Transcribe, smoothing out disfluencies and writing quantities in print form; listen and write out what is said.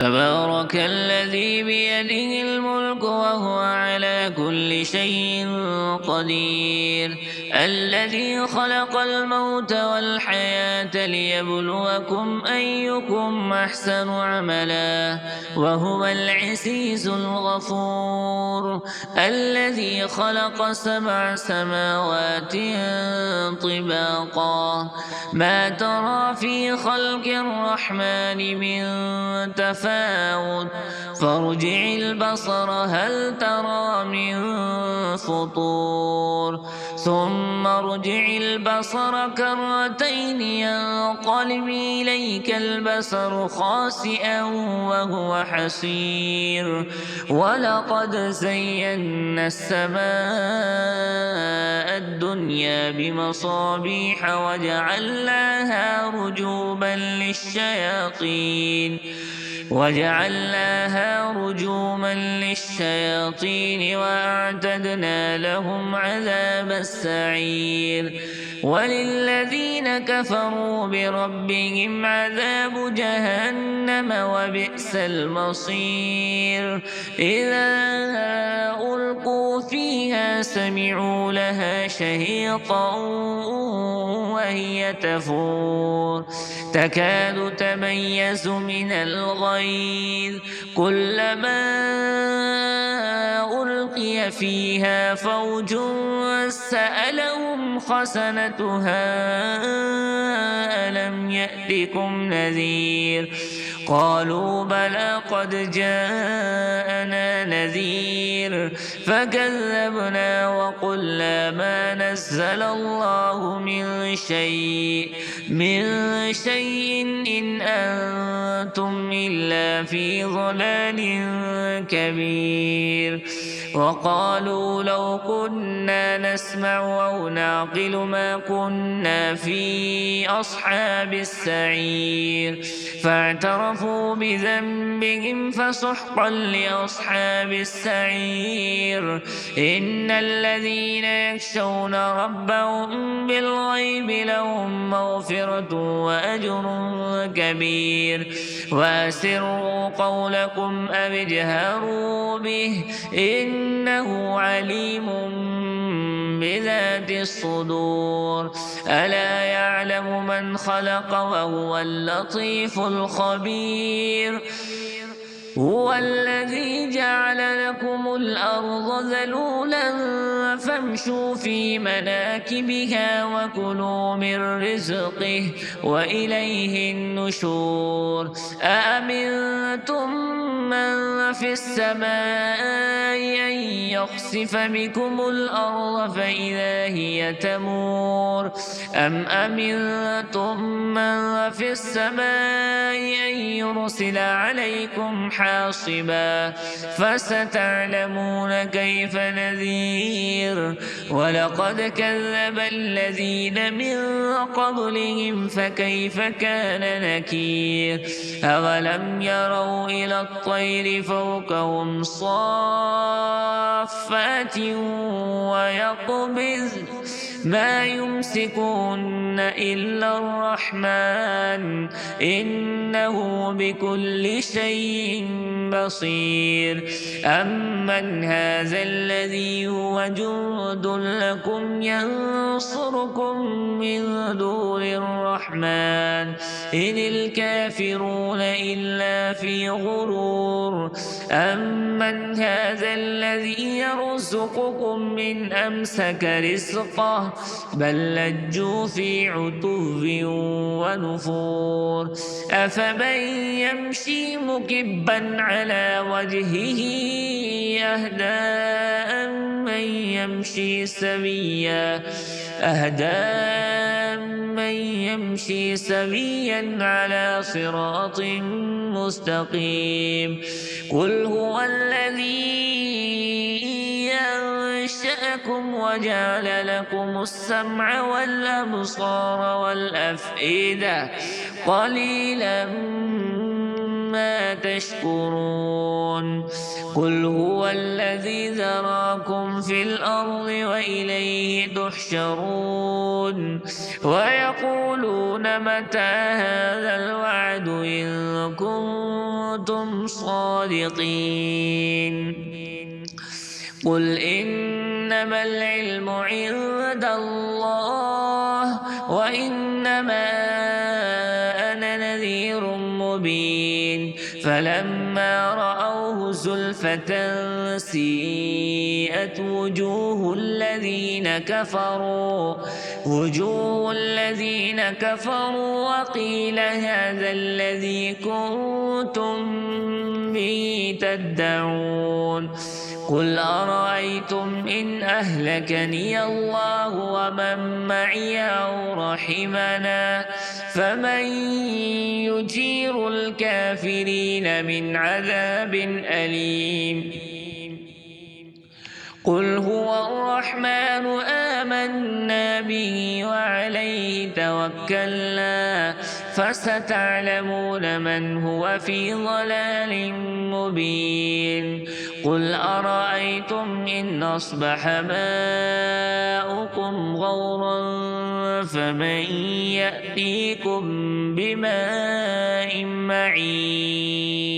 تبارك الذي بيده الملك وهو على كل شيء قدير الذي خلق الموت والحياة ليبلوكم أيكم أحسن عملا وهو العزيز الغفور الذي خلق 7 سماوات طباقا ما ترى في خلق الرحمن من تفاوت فارجع البصر هل ترى من فطور ثم ارجع البصر كرتين ينقلب إليك البصر خاسئا وهو حسير ولقد زينا السماء الدنيا بمصابيح وجعلناها رجوما للشياطين وأعتدنا لهم عذاب السعير وللذين كفروا بربهم عذاب جهنم وبئس المصير إذا ألقوا فيها سمعوا لها شهيقا وهي تفور تكاد تميز من الغيظ كلما ألقي فيها فوج سألهم خزنتها ألم يأتكم نذير قالوا بلى قد جاءنا نذير فكذبنا وقلنا ما نزل الله من شيء إن أنتم إلا في ضلال كبير وقالوا لو كنا نسمع أو نعقل ما كنا في أصحاب السعير فاعترفوا بذنبهم فسحقا لأصحاب السعير إن الذين يخشون ربهم بالغيب لهم مغفرة وأجر كبير وأسروا قولكم أو اجهروا به إنه عليم بذات الصدور ألا يعلم من خلق وهو اللطيف الخبير هو الذي جعل لكم الأرض ذلولا فامشوا في مناكبها وكلوا من رزقه وإليه النشور أأمنتم من في السماء أن يخسف بكم الأرض فإذا هي تمور أم أمنتم من في السماء أن يرسل عليكم حاصبا فستعلمون كيف نذير ولقد كذب الذين من قبلهم فكيف كان نكير أولم يروا إلى الطير فوقهم صافات ويقبض ما يمسكون إلا الرحمن إنه بكل شيء بصير أمن هذا الذي هو جند لكم ينصركم من دون الرحمن إن الكافرون إلا في غرور أمن هذا الذي يرزقكم من أمسك رزقه بل لجوا في عتو ونفور أفمن يمشي مكبا على وجهه أهدى أمن يمشي سويا على صراط مستقيم قل هو الذي أنشأكم وجعل لكم السمع والأبصار والأفئدة قليلا ما تشكرون قل هو الذي ذراكم في الأرض وإليه تحشرون ويقولون متى هذا الوعد إن كنتم كنتم صادقين قل إنما العلم عند الله وإنما أنا نذير مبين فلما رأوه زلفة سيئت وجوه الذين كفروا وقيل هذا الذي كنتم به تدعون قل أرأيتم إن أهلكني الله ومن معي أو رحمنا فمن يجير الكافرين من عذاب أليم قل هو الرحمن آمنا به وعليه توكلنا فستعلمون من هو في ضلال مبين قل أرأيتم إن أصبح ماؤكم غورا فمن يأتيكم بماء معين